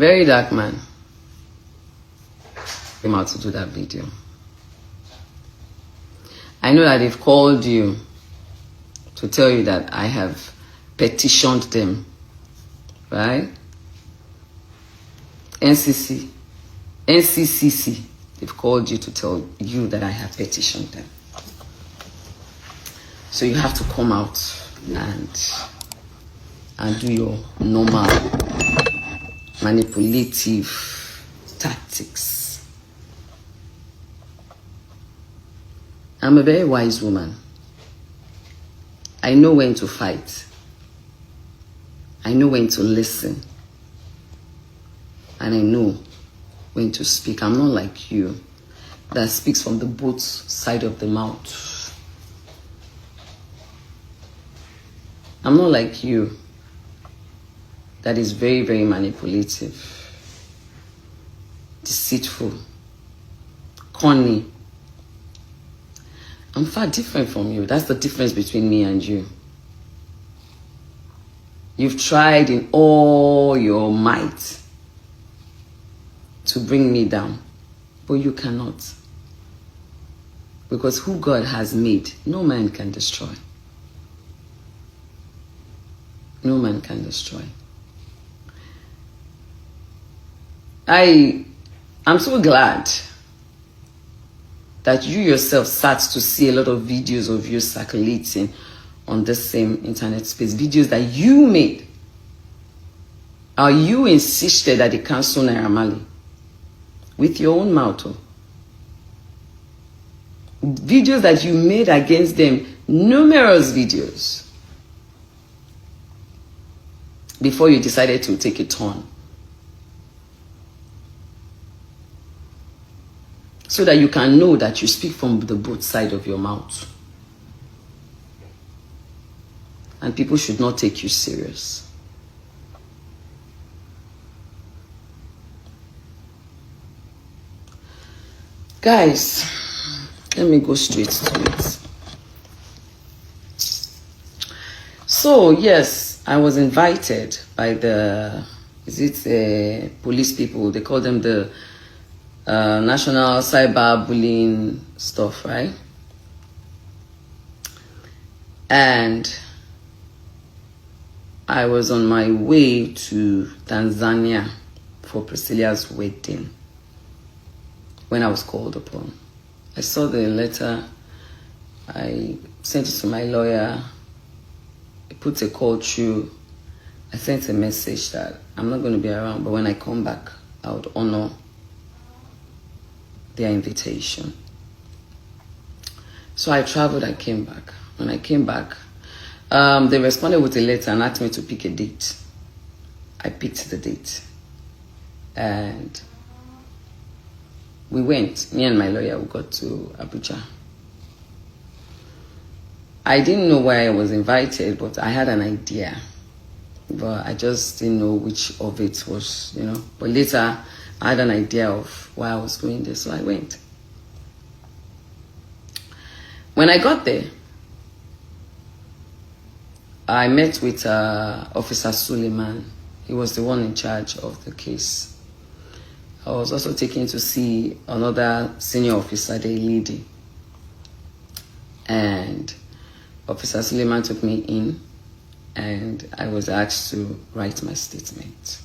Very dark man came out to do that video. I know that they've called you to tell you that I have petitioned them, right? NCCC, they've called you to tell you that I have petitioned them. So you have to come out and do your normal manipulative tactics. I'm a very wise woman. I know when to fight. I know when to listen. And I know when to speak. I'm not like you that speaks from the both side of the mouth. I'm not like you that is very, very manipulative, deceitful, corny. I'm far different from you. That's the difference between me and you. You've tried in all your might to bring me down, but you cannot. Because who God has made, no man can destroy. No man can destroy. I'm so glad that you yourself sat to see a lot of videos of you circulating on the same internet space. Videos that you made. Or you insisted that they cancel Naira Marley. With your own mouth. Videos that you made against them. Numerous videos. Before you decided to take a turn. So that you can know that you speak from the both side of your mouth. And people should not take you serious. Guys, let me go straight to it. So, yes, I was invited by the, police people? They call them the National Cyber Bullying stuff, right? And I was on my way to Tanzania for Priscilla's wedding when I was called upon. I saw the letter. I sent it to my lawyer. I put a call through. I sent a message that I'm not going to be around, but when I come back, I would honor their invitation. So I traveled, I came back. When I came back, they responded with a letter and asked me to pick a date. I picked the date. And we went, me and my lawyer, we got to Abuja. I didn't know why I was invited, but I had an idea. But I just didn't know which of it was, But later, I had an idea of why I was going there, so I went. When I got there, I met with Officer Suleiman. He was the one in charge of the case. I was also taken to see another senior officer, the lady. And Officer Suleiman took me in, and I was asked to write my statement.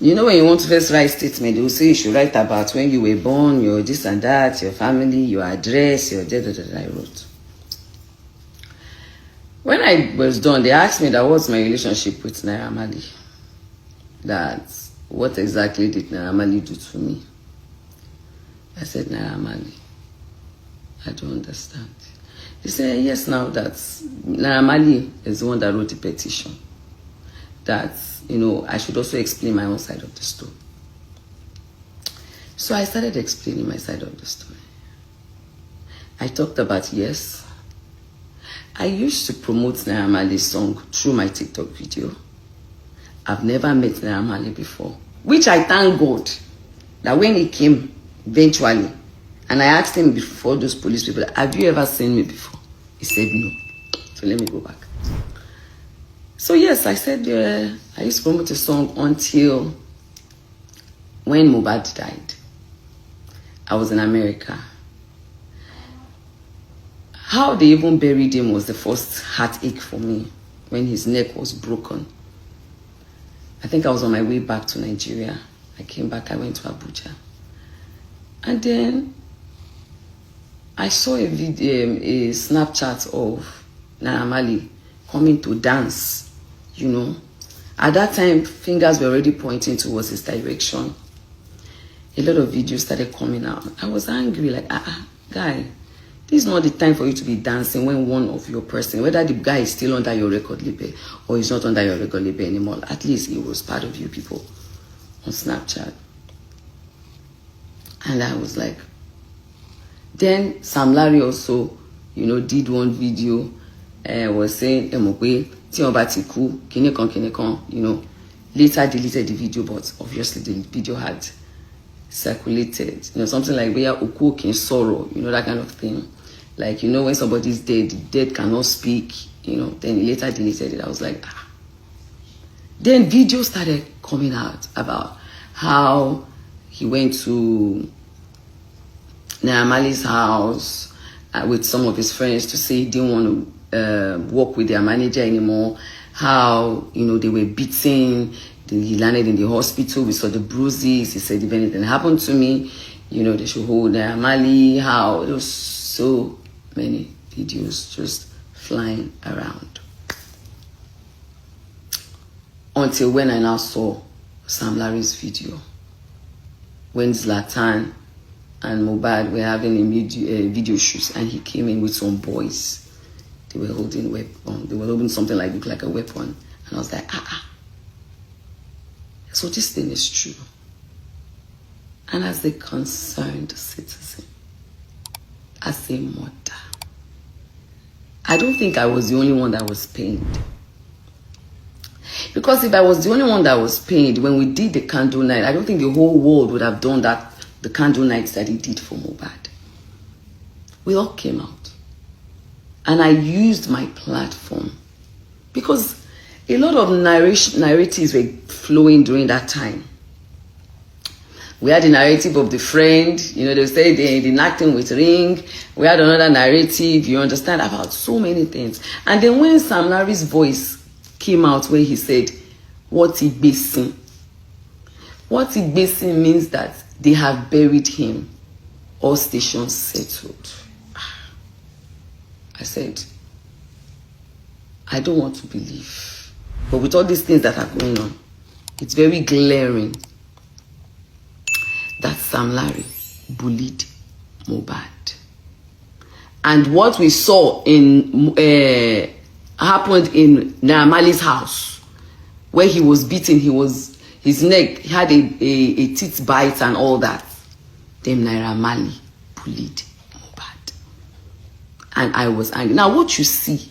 You know, when you want to first write statement, they will say you should write about when you were born, your this and that, your family, your address, your I wrote. When I was done, they asked me that what's my relationship with Naira Marley. That what exactly did Naira Marley do to me? I said, Naira Marley, I don't understand. They said, yes, now that Naira Marley is the one that wrote the petition. That, I should also explain my own side of the story. So I started explaining my side of the story. I talked about, yes, I used to promote Naira Marley's song through my TikTok video. I've never met Naira Marley before, which I thank God that when he came eventually, and I asked him before those police people, have you ever seen me before? He said no. So let me go back. So yes, I said I used to promote a song until when Mohbad died. I was in America. How they even buried him was the first heartache for me, when his neck was broken. I think I was on my way back to Nigeria. I came back, I went to Abuja. And then I saw a video, a Snapchat of Naira Marley coming to dance, you know. At that time, fingers were already pointing towards his direction. A lot of videos started coming out. I was angry, like, guy, this is not the time for you to be dancing when one of your person, whether the guy is still under your record label or he's not under your record label anymore, at least he was part of you people on Snapchat. And I was like, then Sam Larry also, you know, did one video, was saying, you know, later deleted the video, but obviously the video had circulated, you know, something like where Oku can sorrow, you know, that kind of thing. Like, you know, when somebody's dead, the dead cannot speak, you know, then he later deleted it. I was like, Then videos started coming out about how he went to Naira Marley's house with some of his friends to say he didn't want to work with their manager anymore. How, you know, they were beaten. He landed in the hospital. We saw the bruises. He said, if anything happened to me, you know, they should hold Naira Marley. How there was so many videos just flying around. Until when I now saw Sam Larry's video, when Zlatan and Mohbad were having a video shoot, and he came in with some boys. They were holding weapon. They were holding something like looked like a weapon, and I was like, So this thing is true. And as a concerned citizen, as a mother, I don't think I was the only one that was pained. Because if I was the only one that was pained when we did the candle night, I don't think the whole world would have done that, the candle nights that he did for Mohbad. We all came out. And I used my platform. Because a lot of narratives were flowing during that time. We had the narrative of the friend, you know, they say the acting with ring. We had another narrative, you understand, about so many things. And then when Sam Larry's voice came out where he said, what he basing? What he basing means that they have buried him. All stations settled. I said, I don't want to believe. But with all these things that are going on, it's very glaring that Sam Larry bullied Mohbad. And what we saw in happened in Naira Marley's house, where he was beaten, his neck, he had a teeth bite and all that. Then Naira Marley bullied Mohbad. And I was angry. Now what you see